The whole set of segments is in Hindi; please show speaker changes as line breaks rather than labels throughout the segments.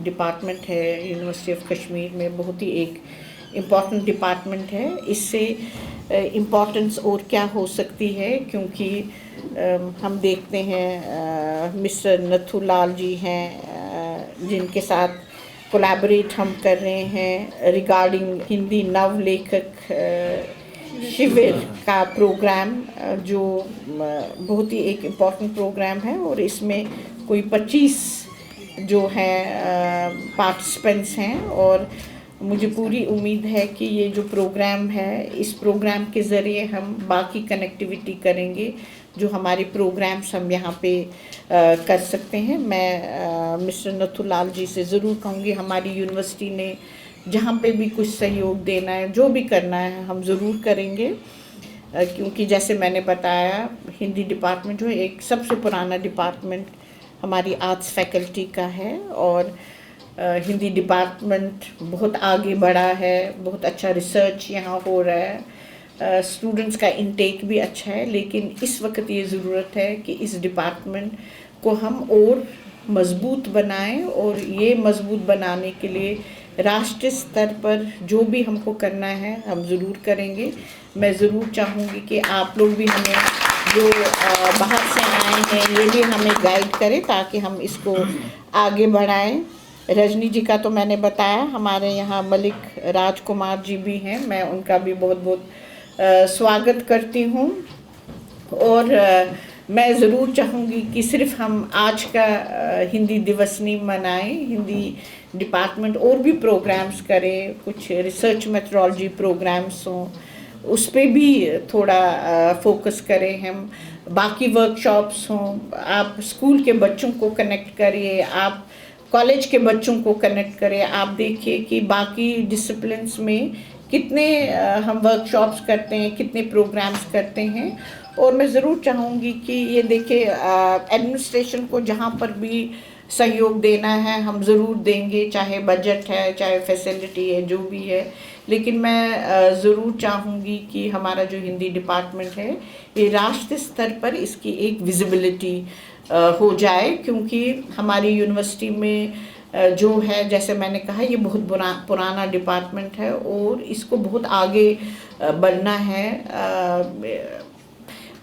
डिपार्टमेंट है यूनिवर्सिटी ऑफ कश्मीर में, बहुत ही एक इम्पॉर्टेंट डिपार्टमेंट है। इससे इम्पॉर्टेंस और क्या हो सकती है, क्योंकि हम देखते हैं मिस्टर नथुलाल जी हैं जिनके साथ कोलैबोरेट हम कर रहे हैं रिगार्डिंग हिंदी नव लेखक शिविर का प्रोग्राम, जो बहुत ही एक इम्पॉर्टेंट प्रोग्राम है। और इसमें कोई 25 जो हैं पार्टिसिपेंट्स हैं, और मुझे पूरी उम्मीद है कि ये जो प्रोग्राम है, इस प्रोग्राम के ज़रिए हम बाकी कनेक्टिविटी करेंगे जो हमारे प्रोग्राम्स हम यहाँ पे कर सकते हैं। मैं मिस्टर नथुलाल जी से ज़रूर कहूँगी, हमारी यूनिवर्सिटी ने जहाँ पे भी कुछ सहयोग देना है, जो भी करना है, हम ज़रूर करेंगे, क्योंकि जैसे मैंने बताया हिंदी डिपार्टमेंट जो है एक सबसे पुराना डिपार्टमेंट हमारी आर्ट्स फैकल्टी का है, और हिंदी डिपार्टमेंट बहुत आगे बढ़ा है, बहुत अच्छा रिसर्च यहाँ हो रहा है, स्टूडेंट्स का इनटेक भी अच्छा है। लेकिन इस वक्त ये ज़रूरत है कि इस डिपार्टमेंट को हम और मज़बूत बनाएं, और ये मज़बूत बनाने के लिए राष्ट्रीय स्तर पर जो भी हमको करना है हम ज़रूर करेंगे। मैं ज़रूर चाहूँगी कि आप लोग भी हमें, जो बाहर से आए हैं, ये भी हमें गाइड करें ताकि हम इसको आगे बढ़ाएं। रजनी जी का तो मैंने बताया, हमारे यहाँ मलिक राजकुमार जी भी हैं, मैं उनका भी बहुत बहुत स्वागत करती हूँ। और मैं ज़रूर चाहूँगी कि सिर्फ हम आज का हिंदी दिवस नहीं मनाएं, हिंदी डिपार्टमेंट और भी प्रोग्राम्स करें, कुछ रिसर्च मेथोडोलॉजी प्रोग्राम्स हों, उस पर भी थोड़ा फोकस करें हम, बाकी वर्कशॉप्स हों, आप स्कूल के बच्चों को कनेक्ट करिए, आप कॉलेज के बच्चों को कनेक्ट करें। आप देखिए कि बाकी डिसिप्लिन्स में कितने हम वर्कशॉप्स करते हैं, कितने प्रोग्राम्स करते हैं। और मैं ज़रूर चाहूँगी कि ये देखिए, एडमिनिस्ट्रेशन को जहाँ पर भी सहयोग देना है हम ज़रूर देंगे, चाहे बजट है, चाहे फैसिलिटी है, जो भी है। लेकिन मैं ज़रूर चाहूँगी कि हमारा जो हिंदी डिपार्टमेंट है ये राष्ट्रीय स्तर पर इसकी एक विजिबिलिटी हो जाए, क्योंकि हमारी यूनिवर्सिटी में जो है, जैसे मैंने कहा, ये बहुत पुराना डिपार्टमेंट है और इसको बहुत आगे बढ़ना है,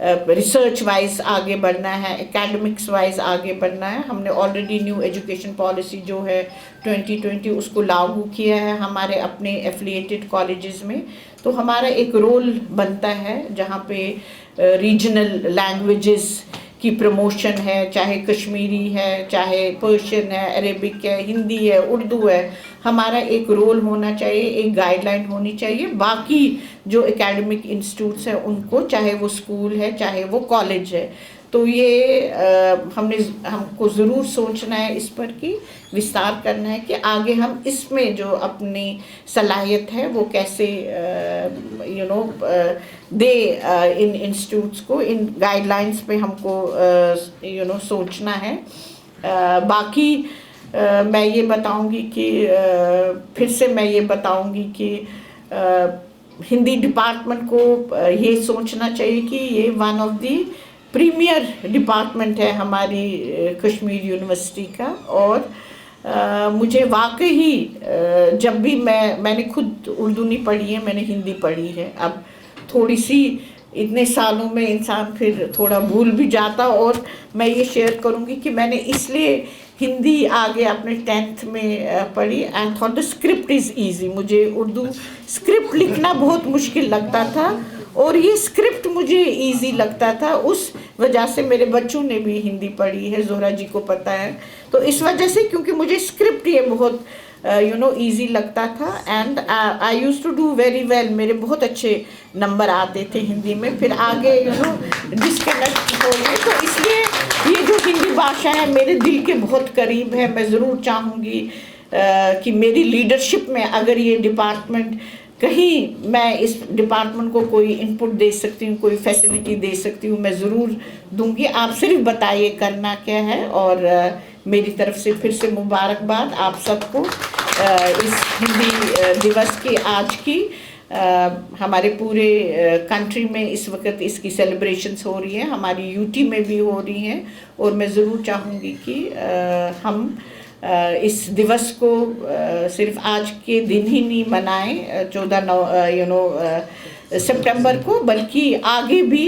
रिसर्च वाइज आगे बढ़ना है, एकेडमिक्स वाइज आगे बढ़ना है। हमने ऑलरेडी न्यू एजुकेशन पॉलिसी जो है 2020 उसको लागू किया है हमारे अपने एफिलिएटेड कॉलेजेस में। तो हमारा एक रोल बनता है जहाँ पे रीजनल लैंग्वेजेस की प्रमोशन है, चाहे कश्मीरी है, चाहे पर्शियन है, अरेबिक है, हिंदी है, उर्दू है, हमारा एक रोल होना चाहिए, एक गाइडलाइन होनी चाहिए। बाकी जो एकेडमिक इंस्टीट्यूट्स हैं उनको, चाहे वो स्कूल है, चाहे वो कॉलेज है, तो ये हमको ज़रूर सोचना है इस पर कि विस्तार करना है कि आगे हम इसमें जो अपनी सलाहियत है वो कैसे दे इन इंस्टीट्यूट्स को, इन गाइडलाइंस पे हमको सोचना है। बाकी मैं ये बताऊंगी कि फिर से मैं ये बताऊंगी कि हिंदी डिपार्टमेंट को ये सोचना चाहिए कि ये one of the premier department है हमारी कश्मीर यूनिवर्सिटी का। और मुझे वाकई जब भी मैंने खुद उर्दू नहीं पढ़ी है, मैंने हिंदी पढ़ी है। अब थोड़ी सी इतने सालों में इंसान फिर थोड़ा भूल भी जाता, और मैं ये शेयर करूँगी कि मैंने इसलिए हिंदी आगे अपने 10th में पढ़ी and thought the script is easy. मुझे उर्दू स्क्रिप्ट लिखना बहुत मुश्किल लगता था और ये स्क्रिप्ट मुझे इजी लगता था, उस वजह से मेरे बच्चों ने भी हिंदी पढ़ी है, जोहरा जी को पता है। तो इस वजह से, क्योंकि मुझे स्क्रिप्ट ये बहुत इजी लगता था, and I use to do very well, मेरे बहुत अच्छे नंबर आते थे हिंदी में। फिर आगे डिस्कनेक्ट हो गए, तो इसलिए ये जो हिंदी भाषा है मेरे दिल के बहुत करीब है। मैं ज़रूर चाहूँगी कि मेरी लीडरशिप में अगर ये डिपार्टमेंट कहीं मैं इस डिपार्टमेंट को कोई इनपुट दे सकती हूँ, कोई फैसिलिटी दे सकती हूँ, मैं ज़रूर दूंगी। आप सिर्फ बताइए करना क्या है। और मेरी तरफ से फिर से मुबारकबाद आप सबको इस हिंदी दिवस की, आज की हमारे पूरे कंट्री में इस वक्त इसकी सेलिब्रेशंस हो रही हैं, हमारी यूटी में भी हो रही हैं। और मैं ज़रूर चाहूँगी कि हम इस दिवस को सिर्फ आज के दिन ही नहीं मनाएं 14 सितंबर को, बल्कि आगे भी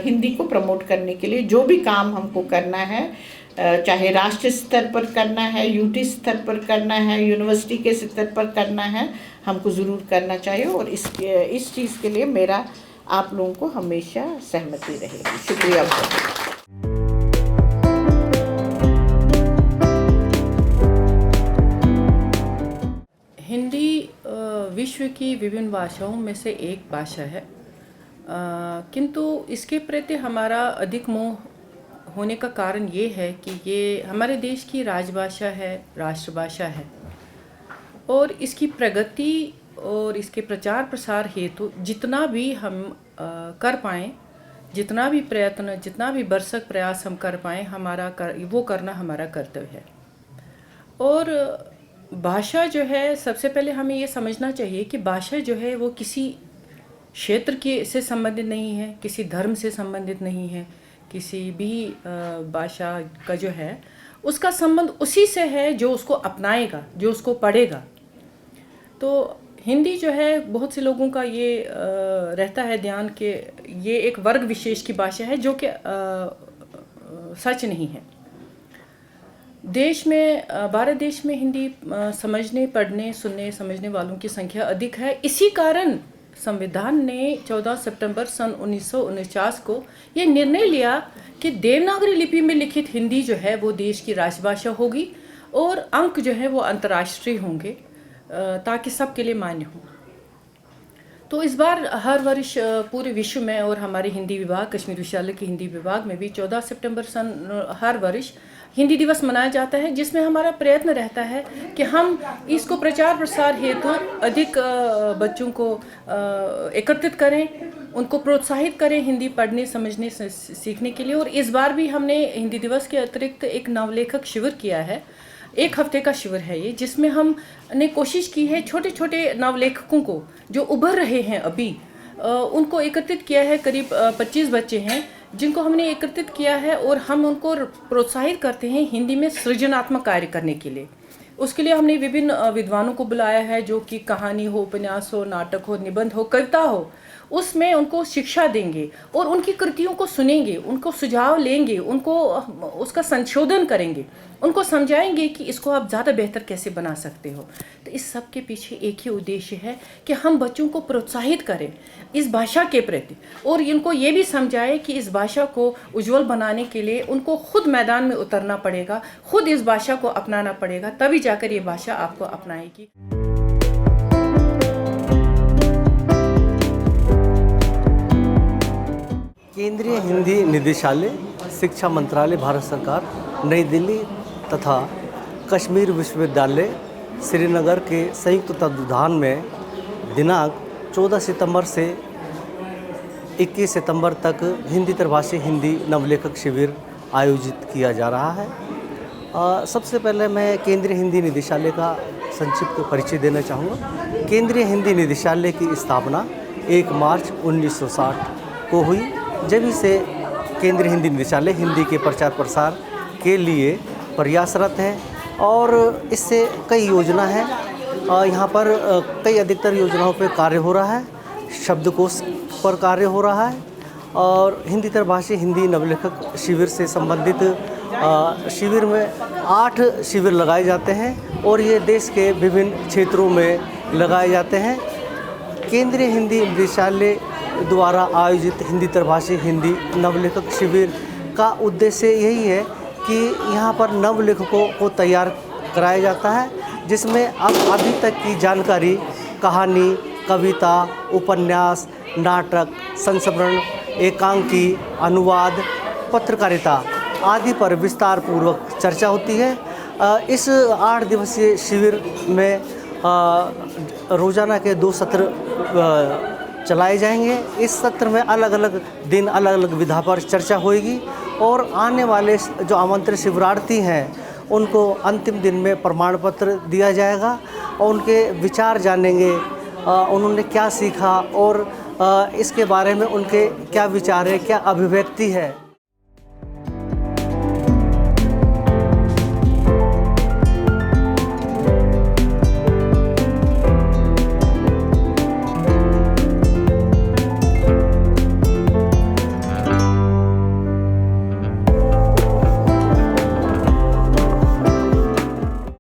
हिंदी को प्रमोट करने के लिए जो भी काम हमको करना है, चाहे राष्ट्रीय स्तर पर करना है, यूटी स्तर पर करना है, यूनिवर्सिटी के स्तर पर करना है, हमको ज़रूर करना चाहिए। और इस चीज़ के लिए मेरा आप लोगों को हमेशा सहमति रहेगी। शुक्रिया बहुत।
हिंदी विश्व की विभिन्न भाषाओं में से एक भाषा है, किंतु इसके प्रति हमारा अधिक मोह होने का कारण ये है कि ये हमारे देश की राजभाषा है, राष्ट्रभाषा है, और इसकी प्रगति और इसके प्रचार प्रसार हेतु जितना भी हम कर पाएँ, जितना भी प्रयत्न, जितना भी भरसक प्रयास हम कर पाएँ, वो करना हमारा कर्तव्य है। और भाषा जो है, सबसे पहले हमें ये समझना चाहिए कि भाषा जो है वो किसी क्षेत्र के से संबंधित नहीं है, किसी धर्म से संबंधित नहीं है, किसी भी भाषा का जो है उसका संबंध उसी से है जो उसको अपनाएगा, जो उसको पढ़ेगा। तो हिंदी जो है, बहुत से लोगों का ये रहता है ध्यान कि ये एक वर्ग विशेष की भाषा है, जो कि सच नहीं है। देश में, भारत देश में हिंदी समझने, पढ़ने, सुनने, समझने वालों की संख्या अधिक है। इसी कारण संविधान ने 14 सितंबर सन 1949 को ये निर्णय लिया कि देवनागरी लिपि में लिखित हिंदी जो है वो देश की राजभाषा होगी और अंक जो है वो अंतर्राष्ट्रीय होंगे, ताकि सबके लिए मान्य हो। तो इस बार हर वर्ष पूरे विश्व में और हमारे हिंदी विभाग, कश्मीर विश्वविद्यालय के हिंदी विभाग में भी 14 सितंबर हर वर्ष हिंदी दिवस मनाया जाता है, जिसमें हमारा प्रयत्न रहता है कि हम इसको प्रचार प्रसार हेतु अधिक बच्चों को एकत्रित करें, उनको प्रोत्साहित करें हिंदी पढ़ने, समझने, सीखने के लिए। और इस बार भी हमने हिंदी दिवस के अतिरिक्त एक नवलेखक शिविर किया है। 1 हफ्ते का शिविर है ये, जिसमें हमने कोशिश की है छोटे छोटे नवलेखकों को जो उभर रहे हैं अभी, उनको एकत्रित किया है। करीब 25 बच्चे हैं जिनको हमने एकत्रित किया है, और हम उनको प्रोत्साहित करते हैं हिंदी में सृजनात्मक कार्य करने के लिए। उसके लिए हमने विभिन्न विद्वानों को बुलाया है, जो कि कहानी हो, उपन्यास हो, नाटक हो, निबंध हो, कविता हो, उसमें उनको शिक्षा देंगे और उनकी कृतियों को सुनेंगे, उनको सुझाव लेंगे, उनको उसका संशोधन करेंगे, उनको समझाएंगे कि इसको आप ज़्यादा बेहतर कैसे बना सकते हो। तो इस सब के पीछे एक ही उद्देश्य है कि हम बच्चों को प्रोत्साहित करें इस भाषा के प्रति, और इनको ये भी समझाएं कि इस भाषा को उज्जवल बनाने के लिए उनको खुद मैदान में उतरना पड़ेगा, खुद इस भाषा को अपनाना पड़ेगा, तभी जाकर ये भाषा आपको अपनाएगी।
केंद्रीय हिंदी निदेशालय, शिक्षा मंत्रालय, भारत सरकार, नई दिल्ली तथा कश्मीर विश्वविद्यालय श्रीनगर के संयुक्त तत्वावधान में दिनांक 14 सितंबर से 21 सितंबर तक हिंदी त्रभाषी हिंदी नवलेखक शिविर आयोजित किया जा रहा है। सबसे पहले मैं केंद्रीय हिंदी निदेशालय का संक्षिप्त परिचय देना चाहूँगा। केंद्रीय हिंदी निदेशालय की स्थापना 1 मार्च 1960 को हुई, जब से केंद्रीय हिंदी निदेशालय हिंदी के प्रचार प्रसार के लिए प्रयासरत है, और इससे कई योजना है। यहाँ पर कई अधिकतर योजनाओं पर कार्य हो रहा है, शब्दकोश पर कार्य हो रहा है, और हिंदी त्रभाषी हिंदी नवलेखक शिविर से संबंधित शिविर में 8 शिविर लगाए जाते हैं, और ये देश के विभिन्न क्षेत्रों में लगाए जाते हैं। केंद्रीय हिंदी निदेशालय द्वारा आयोजित हिंदी त्रभाषी हिंदी नवलेखक शिविर का उद्देश्य यही है कि यहाँ पर नवलेखकों को तैयार कराया जाता है, जिसमें अब अभी तक की जानकारी कहानी, कविता, उपन्यास, नाटक, संस्मरण, एकांकी, अनुवाद, पत्रकारिता आदि पर विस्तार पूर्वक चर्चा होती है। इस 8 दिवसीय शिविर में रोज़ाना के 2 सत्र चलाए जाएंगे। इस सत्र में अलग अलग दिन अलग अलग विधा पर चर्चा होगी, और आने वाले जो आमंत्रित शिविरार्थी हैं उनको अंतिम दिन में प्रमाण पत्र दिया जाएगा, और उनके विचार जानेंगे, उन्होंने क्या सीखा और इसके बारे में उनके क्या विचार है, क्या अभिव्यक्ति है।